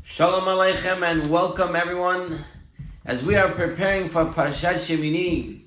Shalom Aleichem and welcome everyone as we are preparing for Parashat Shemini.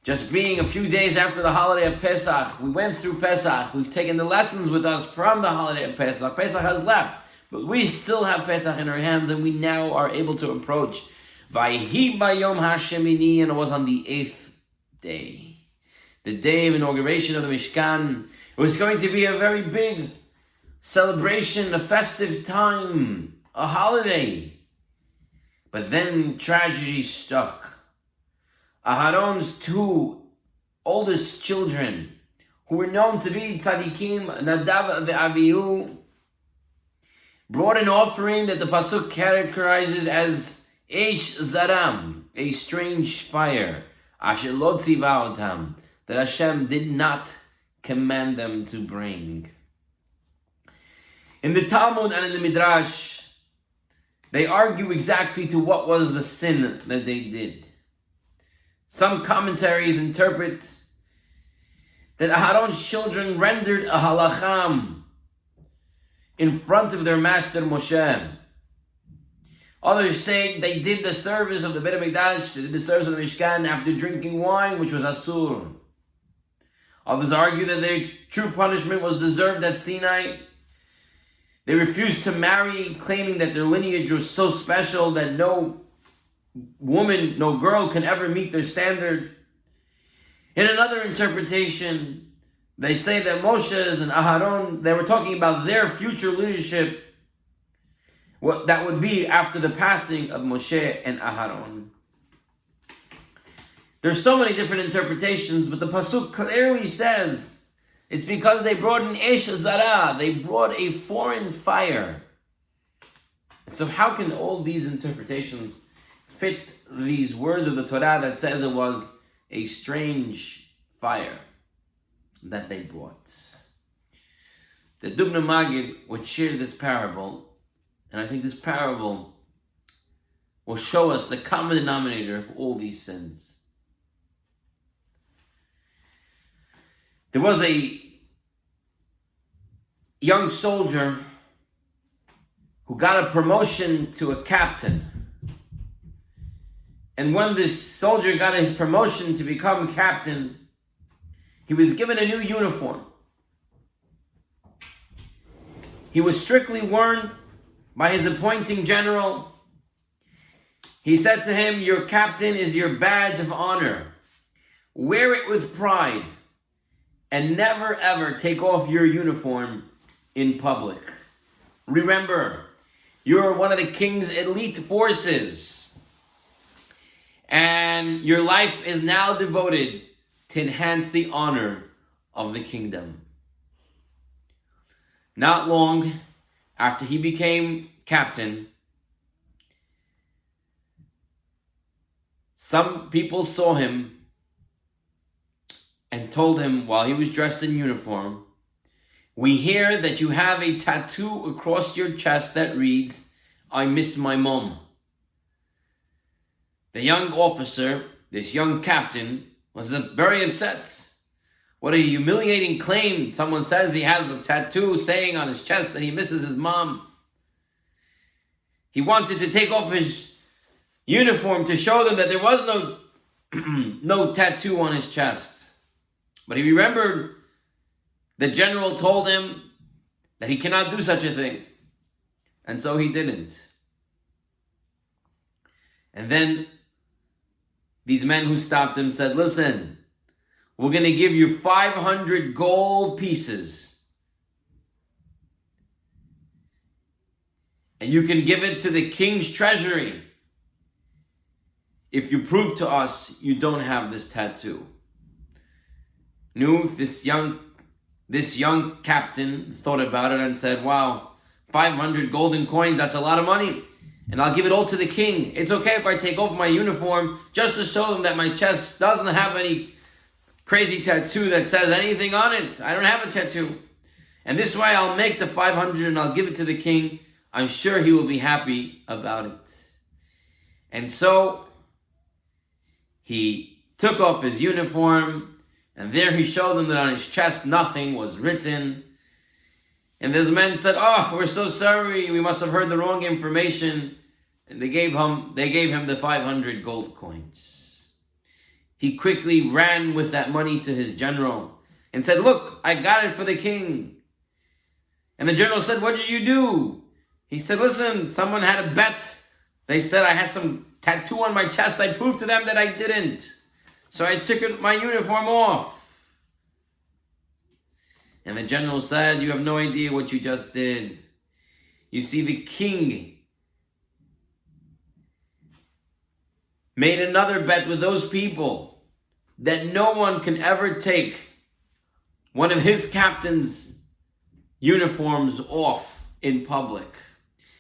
Just being a few days after the holiday of Pesach, we went through Pesach, we've taken the lessons with us from the holiday of Pesach. Pesach has left, but we still have Pesach in our hands and we now are able to approach Vayhi Bayom HaShemini, and it was on the 8th day. The day of inauguration of the Mishkan. It was going to be a very big celebration, a festive time, a holiday. But then tragedy struck. Aharon's two oldest children, who were known to be tzaddikim, Nadav and Abihu, brought an offering that the pasuk characterizes as Eish Zaram, a strange fire, Asher lo tziva otam, that Hashem did not command them to bring. In the Talmud and in the Midrash, they argue exactly to what was the sin that they did. Some commentaries interpret that Aharon's children rendered a halacham in front of their master Moshe. Others say they did the service of the Beit HaMikdash, they did the service of the Mishkan after drinking wine, which was asur. Others argue that their true punishment was deserved at Sinai. They refused to marry, claiming that their lineage was so special that no woman, no girl can ever meet their standard. In another interpretation, they say that Moshe and Aharon, they were talking about their future leadership, what that would be after the passing of Moshe and Aharon. There's so many different interpretations, but the pasuk clearly says it's because they brought an Eish Zara, they brought a foreign fire. So how can all these interpretations fit these words of the Torah that says it was a strange fire that they brought? The Dubna Magid would share this parable, and I think this parable will show us the common denominator of all these sins. There was a young soldier who got a promotion to a captain. And when this soldier got his promotion to become captain, he was given a new uniform. He was strictly warned by his appointing general. He said to him, "Your captain is your badge of honor. Wear it with pride. And never ever take off your uniform in public. Remember, you're one of the king's elite forces. And your life is now devoted to enhance the honor of the kingdom." Not long after he became captain, some people saw him and told him while he was dressed in uniform, "We hear that you have a tattoo across your chest that reads, 'I miss my mom.'" The young officer, this young captain, was very upset. What a humiliating claim. Someone says he has a tattoo saying on his chest that he misses his mom. He wanted to take off his uniform to show them that there was no tattoo on his chest. But he remembered the general told him that he cannot do such a thing. And so he didn't. And then these men who stopped him said, "Listen, we're going to give you 500 gold pieces. And you can give it to the king's treasury if you prove to us you don't have this tattoo." This young captain thought about it and said, "Wow, 500 golden coins, that's a lot of money. And I'll give it all to the king. It's okay if I take off my uniform just to show them that my chest doesn't have any crazy tattoo that says anything on it. I don't have a tattoo. And this way I'll make the 500 and I'll give it to the king. I'm sure he will be happy about it." And so he took off his uniform, and there he showed them that on his chest nothing was written. And those men said, "Oh, we're so sorry. We must have heard the wrong information." And they gave him the 500 gold coins. He quickly ran with that money to his general and said, "Look, I got it for the king." And the general said, "What did you do?" He said, "Listen, someone had a bet. They said I had some tattoo on my chest. I proved to them that I didn't. So I took my uniform off." And the general said, "You have no idea what you just did. You see, the king made another bet with those people that no one can ever take one of his captain's uniforms off in public.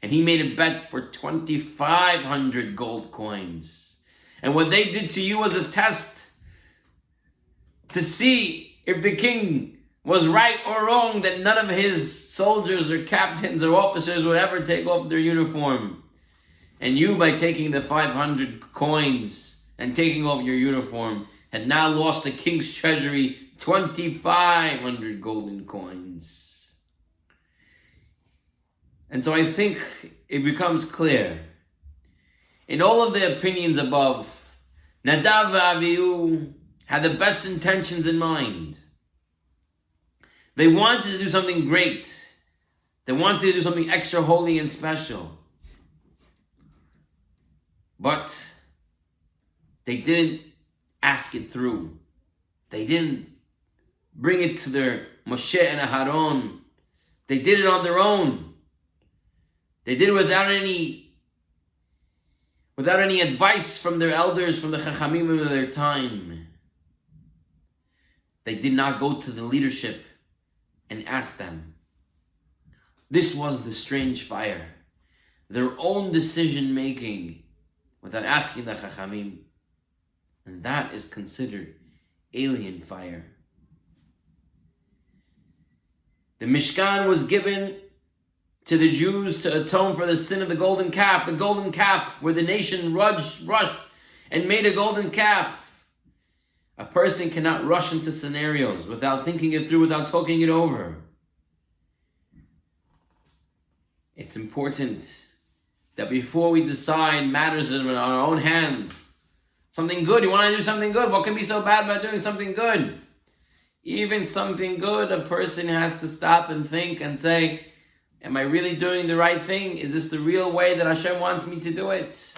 And he made a bet for 2,500 gold coins. And what they did to you was a test to see if the king was right or wrong, that none of his soldiers or captains or officers would ever take off their uniform. And you, by taking the 500 coins and taking off your uniform, had now lost the king's treasury 2,500 golden coins." And so I think it becomes clear, in all of the opinions above, Nadav and Avihu had the best intentions in mind. They wanted to do something great. They wanted to do something extra holy and special. But they didn't ask it through. They didn't bring it to their Moshe and Aharon. They did it on their own. They did it without any advice from their elders, from the Chachamim of their time. They did not go to the leadership and ask them. This was the strange fire. Their own decision making without asking the Chachamim. And that is considered alien fire. The Mishkan was given to the Jews to atone for the sin of the golden calf. The golden calf, where the nation rushed and made a golden calf. A person cannot rush into scenarios without thinking it through, without talking it over. It's important that before we decide matters in our own hands, something good, you want to do something good, what can be so bad about doing something good? Even something good, a person has to stop and think and say, am I really doing the right thing? Is this the real way that Hashem wants me to do it?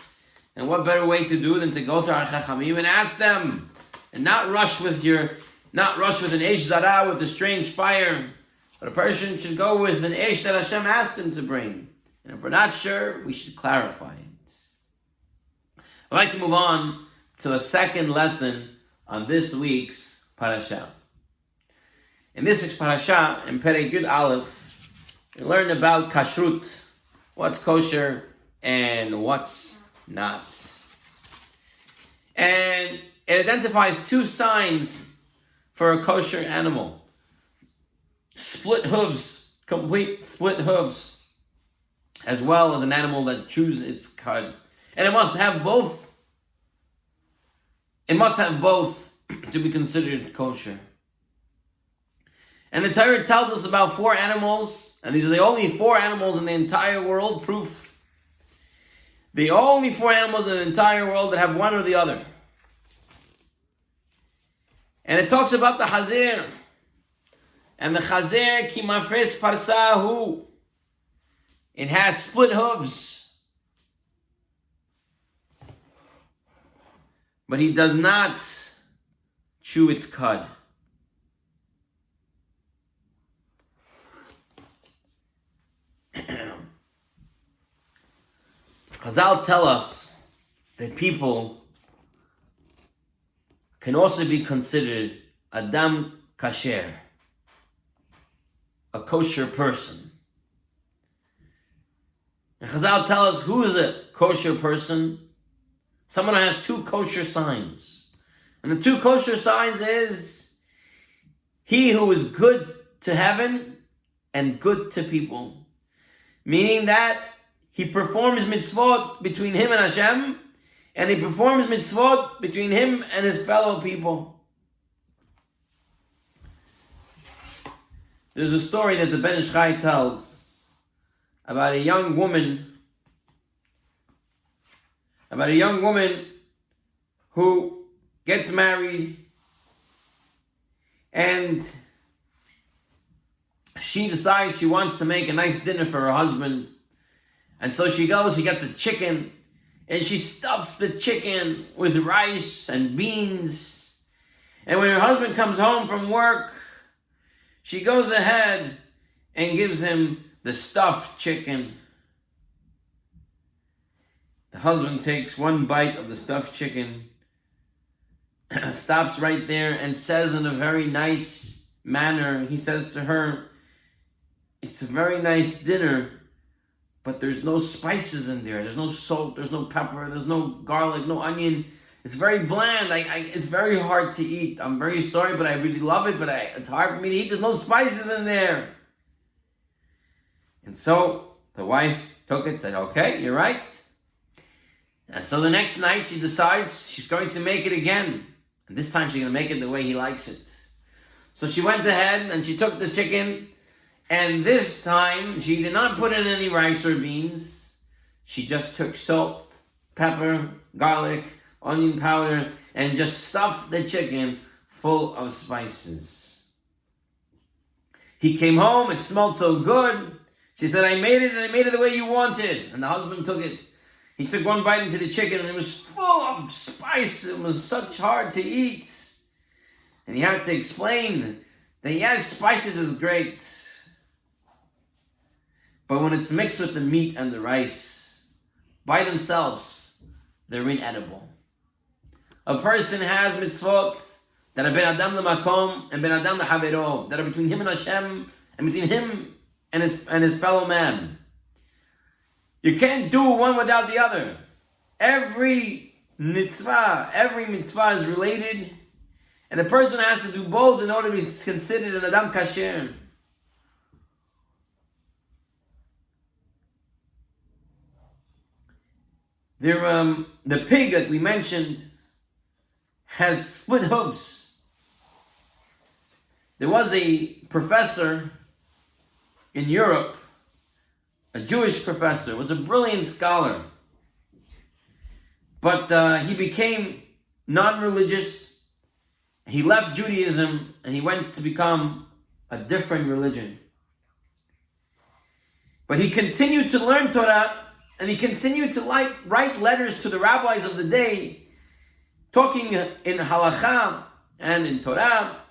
And what better way to do than to go to our Chachamim and ask them? And not rush with an Eish Zara, with the strange fire. But a person should go with an Eish that Hashem asked him to bring. And if we're not sure, we should clarify it. I'd like to move on to a second lesson on this week's parasha. In this week's parasha, in Perek Yud Aleph, we learned about kashrut, what's kosher and what's not. And it identifies two signs for a kosher animal. Split hooves, complete split hooves, as well as an animal that chews its cud. And it must have both. It must have both to be considered kosher. And the Torah tells us about 4 animals, and these are the only 4 animals in the entire world, proof. The only 4 animals in the entire world that have one or the other. And it talks about the Hazir. And the Hazir, ki mafres parsahu. It has split hooves. But he does not chew its cud. Chazal tell us that people can also be considered Adam Kasher, a kosher person. And Chazal tell us who is a kosher person? Someone who has 2 kosher signs. And the 2 kosher signs is he who is good to heaven and good to people. Meaning that he performs mitzvot between him and Hashem, and he performs mitzvot between him and his fellow people. There's a story that the Ben Ish Chai tells about a young woman who gets married, and she decides she wants to make a nice dinner for her husband. And so she goes, she gets a chicken, and she stuffs the chicken with rice and beans. And when her husband comes home from work, she goes ahead and gives him the stuffed chicken. The husband takes one bite of the stuffed chicken, stops right there and says in a very nice manner, he says to her, "It's a very nice dinner, but there's no spices in there. There's no salt, there's no pepper, there's no garlic, no onion. It's very bland. It's very hard to eat. I'm very sorry, but I really love it, but it's hard for me to eat. There's no spices in there." And so the wife took it, said, "Okay, you're right." And so the next night she decides she's going to make it again. And this time she's going to make it the way he likes it. So she went ahead and she took the chicken, and this time she did not put in any rice or beans. She just took salt, pepper, garlic, onion powder, and just stuffed the chicken full of spices. He came home, it smelled so good. She said, "I made it, and I made it the way you wanted." And the husband took it. He took one bite into the chicken, and it was full of spice. It was such hard to eat. And he had to explain that yes, spices is great, but when it's mixed with the meat and the rice, by themselves, they're inedible. A person has mitzvot that are ben adam lemakom and ben adam lehavero, that are between him and Hashem and between him and his fellow man. You can't do one without the other. Every mitzvah is related, and a person has to do both in order to be considered an adam kasher. The pig that we mentioned has split hooves. There was a professor in Europe, a Jewish professor, was a brilliant scholar. But he became non-religious. He left Judaism and he went to become a different religion. But he continued to learn Torah, and he continued to write letters to the rabbis of the day, talking in halakha and in Torah.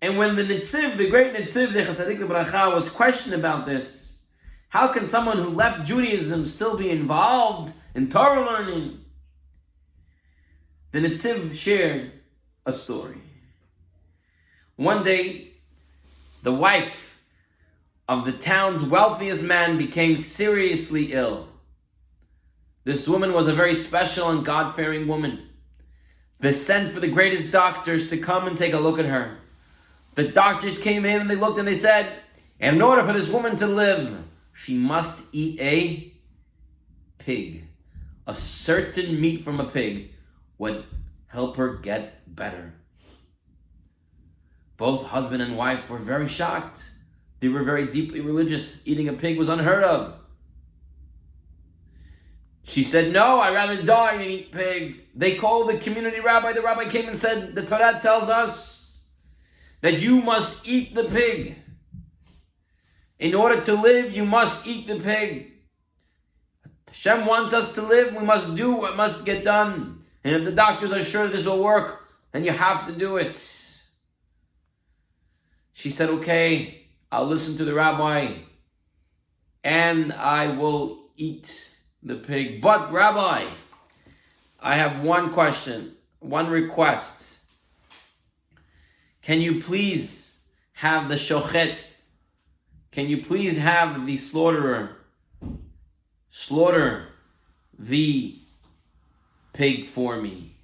And when the Nitziv, the great Nitziv, Zechat Tzadik L'Bracha, was questioned about this, how can someone who left Judaism still be involved in Torah learning? The Nitziv shared a story. One day, the wife of the town's wealthiest man became seriously ill. This woman was a very special and God-fearing woman. They sent for the greatest doctors to come and take a look at her. The doctors came in and they looked and they said, in order for this woman to live, she must eat a pig. A certain meat from a pig would help her get better. Both husband and wife were very shocked. They were very deeply religious. Eating a pig was unheard of. She said, "No, I'd rather die than eat pig." They called the community rabbi. The rabbi came and said, "The Torah tells us that you must eat the pig. In order to live, you must eat the pig. Hashem wants us to live. We must do what must get done. And if the doctors are sure this will work, then you have to do it." She said, "Okay, I'll listen to the rabbi and I will eat the pig. But Rabbi, I have one question, one request. Can you please have the shochet? Can you please have the slaughterer slaughter the pig for me?"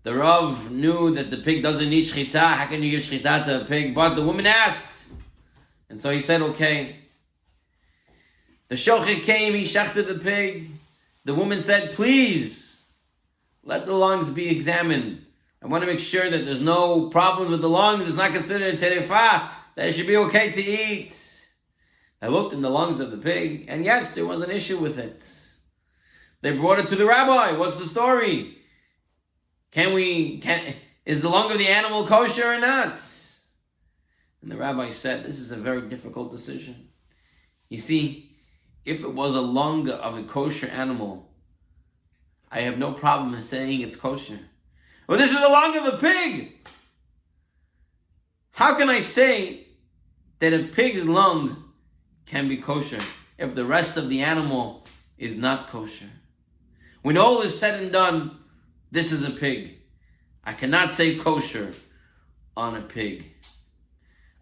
The Rav knew that the pig doesn't need shchita. How can you give shchita to a pig? But the woman asked. And so he said, okay. The shochet came, he shechted the pig. The woman said, please, let the lungs be examined. I want to make sure that there's no problems with the lungs. It's not considered a terefah, that it should be okay to eat. I looked in the lungs of the pig, and yes, there was an issue with it. They brought it to the rabbi. What's the story? Is the lung of the animal kosher or not? And the rabbi said, this is a very difficult decision. You see, if it was a lung of a kosher animal, I have no problem in saying it's kosher. Well, this is the lung of a pig. How can I say that a pig's lung can be kosher if the rest of the animal is not kosher? When all is said and done, this is a pig. I cannot say kosher on a pig.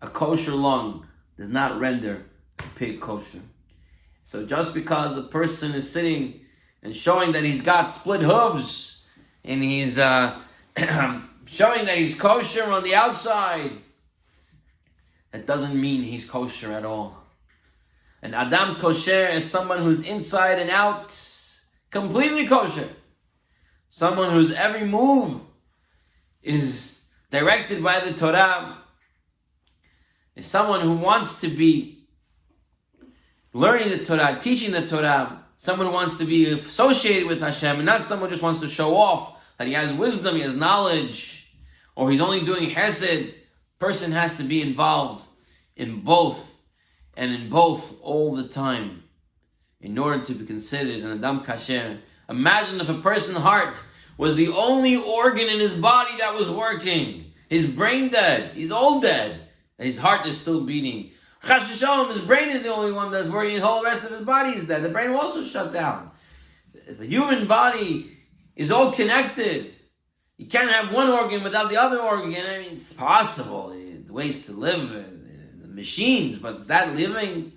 A kosher lung does not render a pig kosher. So just because a person is sitting and showing that he's got split hooves and he's showing that he's kosher on the outside, that doesn't mean he's kosher at all. An Adam kosher is someone who's inside and out completely kosher. Someone whose every move is directed by the Torah. Is someone who wants to be learning the Torah, teaching the Torah. Someone who wants to be associated with Hashem, and not someone who just wants to show off that he has wisdom, he has knowledge, or he's only doing chesed. Person has to be involved in both, and in both all the time, in order to be considered an Adam Kasher. Imagine if a person's heart was the only organ in his body that was working. His brain dead, he's all dead, and his heart is still beating. Chas v'shalom, his brain is the only one that's working, the whole rest of his body is dead. The brain will also shut down. The human body is all connected. You can't have one organ without the other organ. I mean, it's possible. The ways to live, the machines, but is that living?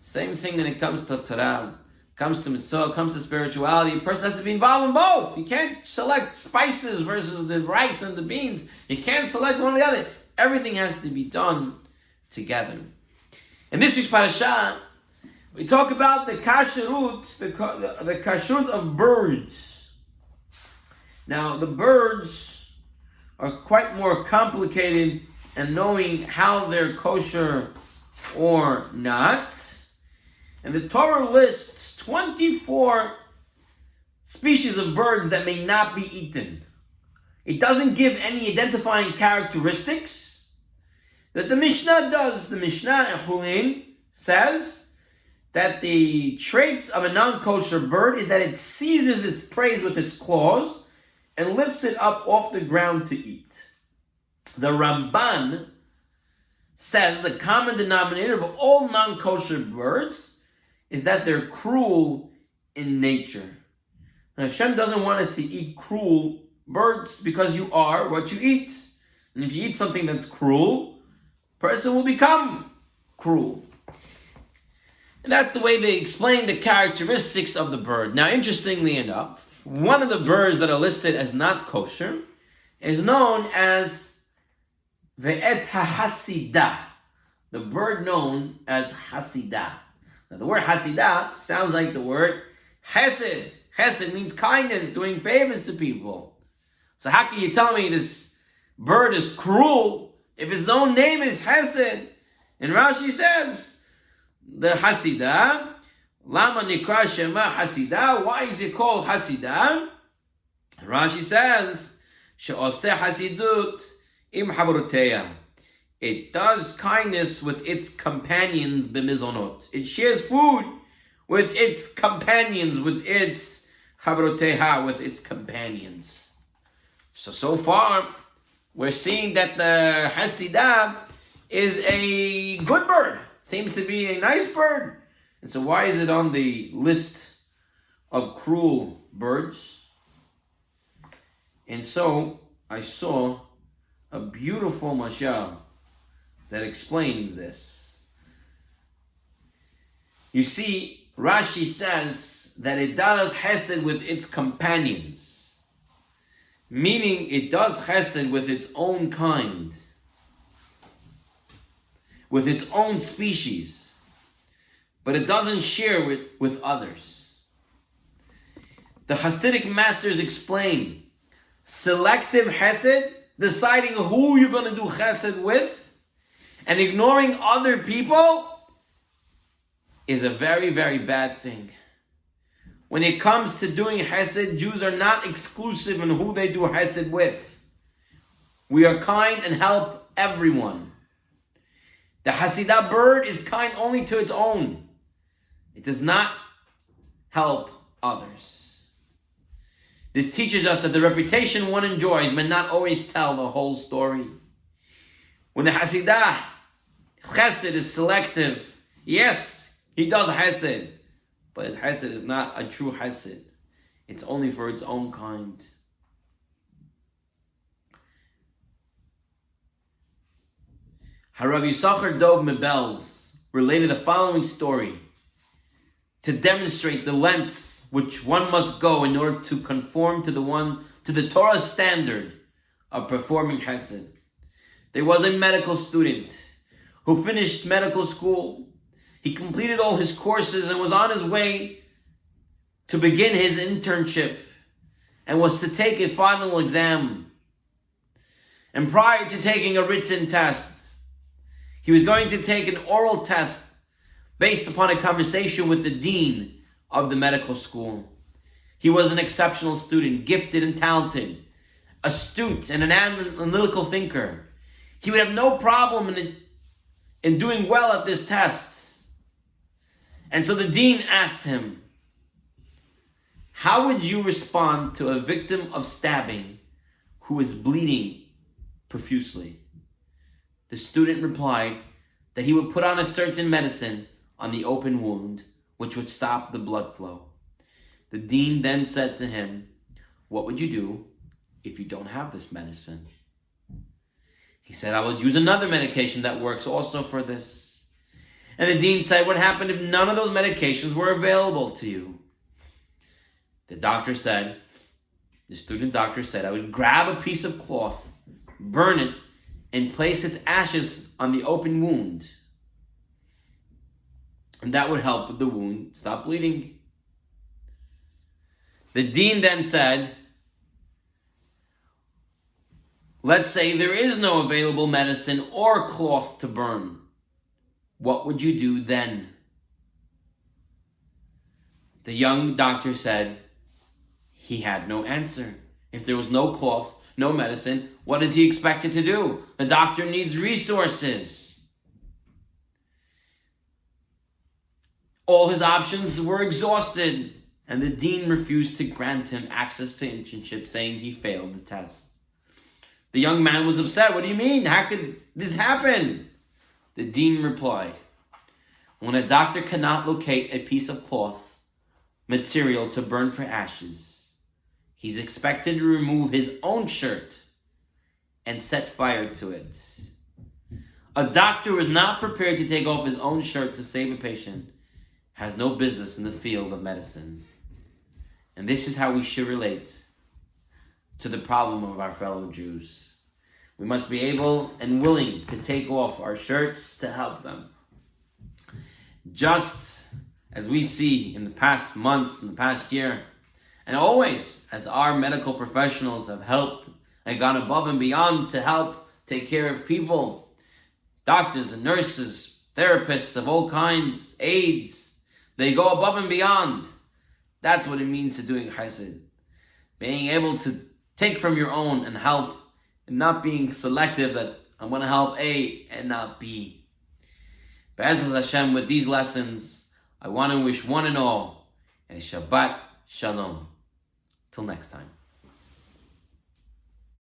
Same thing when it comes to Torah, comes to mitzvah, comes to spirituality. A person has to be involved in both. You can't select spices versus the rice and the beans. You can't select one or the other. Everything has to be done together. In this week's parasha, we talk about the kashrut, the kashrut of birds. Now, the birds are quite more complicated in knowing how they're kosher or not. And the Torah lists 24 species of birds that may not be eaten. It doesn't give any identifying characteristics that the Mishnah does. The Mishnah in Chulin says that the traits of a non-kosher bird is that it seizes its prey with its claws and lifts it up off the ground to eat. The Ramban says the common denominator of all non-kosher birds is that they're cruel in nature. Now, Hashem doesn't want us to eat cruel birds because you are what you eat. And if you eat something that's cruel, a person will become cruel. And that's the way they explain the characteristics of the bird. Now, interestingly enough, one of the birds that are listed as not kosher is known as Ve'et HaHasidah, the bird known as Hasidah. Now, the word Hasidah sounds like the word Chesed. Chesed means kindness, doing favors to people. So how can you tell me this bird is cruel if its own name is Chesed? And Rashi says, the Hasidah, Lama Nikra Shema Hasidah, why is it called Hasidah? Rashi says, She'oseh Hasidut im Havroteya. It does kindness with its companions b'mizonot. It shares food with its companions, with its Havroteha, with its companions. So far, we're seeing that the Hasidah is a good bird. Seems to be a nice bird. And so why is it on the list of cruel birds? And so I saw a beautiful mashal that explains this. You see, Rashi says that it does chesed with its companions, meaning it does chesed with its own kind, with its own species, but it doesn't share it with others. The Hasidic masters explain selective chesed, deciding who you're going to do chesed with, and ignoring other people is a very, very bad thing. When it comes to doing chesed, Jews are not exclusive in who they do chesed with. We are kind and help everyone. The Hasidah bird is kind only to its own. It does not help others. This teaches us that the reputation one enjoys may not always tell the whole story. When the Hasidah chesed is selective, yes, he does chesed, but his chesed is not a true chesed. It's only for its own kind. Harav Yisachar Dov Mebels related the following story to demonstrate the lengths which one must go in order to conform to the Torah's standard of performing chesed. There was a medical student who finished medical school. He completed all his courses and was on his way to begin his internship and was to take a final exam. And prior to taking a written test, he was going to take an oral test based upon a conversation with the dean of the medical school. He was an exceptional student, gifted and talented, astute and an analytical thinker. He would have no problem in doing well at this test. And so the dean asked him, how would you respond to a victim of stabbing who is bleeding profusely? The student replied that he would put on a certain medicine on the open wound, which would stop the blood flow. The dean then said to him, what would you do if you don't have this medicine? He said, I would use another medication that works also for this. And the dean said, what happened if none of those medications were available to you? The student doctor said, I would grab a piece of cloth, burn it, and place its ashes on the open wound. And that would help the wound stop bleeding. The dean then said, let's say there is no available medicine or cloth to burn. What would you do then? The young doctor said he had no answer. If there was no cloth, no medicine, what is he expected to do? The doctor needs resources. All his options were exhausted, and the dean refused to grant him access to internship, saying he failed the test. The young man was upset. What do you mean? How could this happen? The dean replied, when a doctor cannot locate a piece of cloth, material to burn for ashes, he's expected to remove his own shirt and set fire to it. A doctor who is not prepared to take off his own shirt to save a patient has no business in the field of medicine. And this is how we should relate to the problem of our fellow Jews. We must be able and willing to take off our shirts to help them. Just as we see in the past months, in the past year, and always as our medical professionals have helped and gone above and beyond to help take care of people, doctors and nurses, therapists of all kinds, aides, they go above and beyond. That's what it means to doing chesed. Being able to take from your own and help, and not being selective that I'm going to help A and not B. Be'ezus Hashem, with these lessons, I want to wish one and all a Shabbat Shalom. Till next time.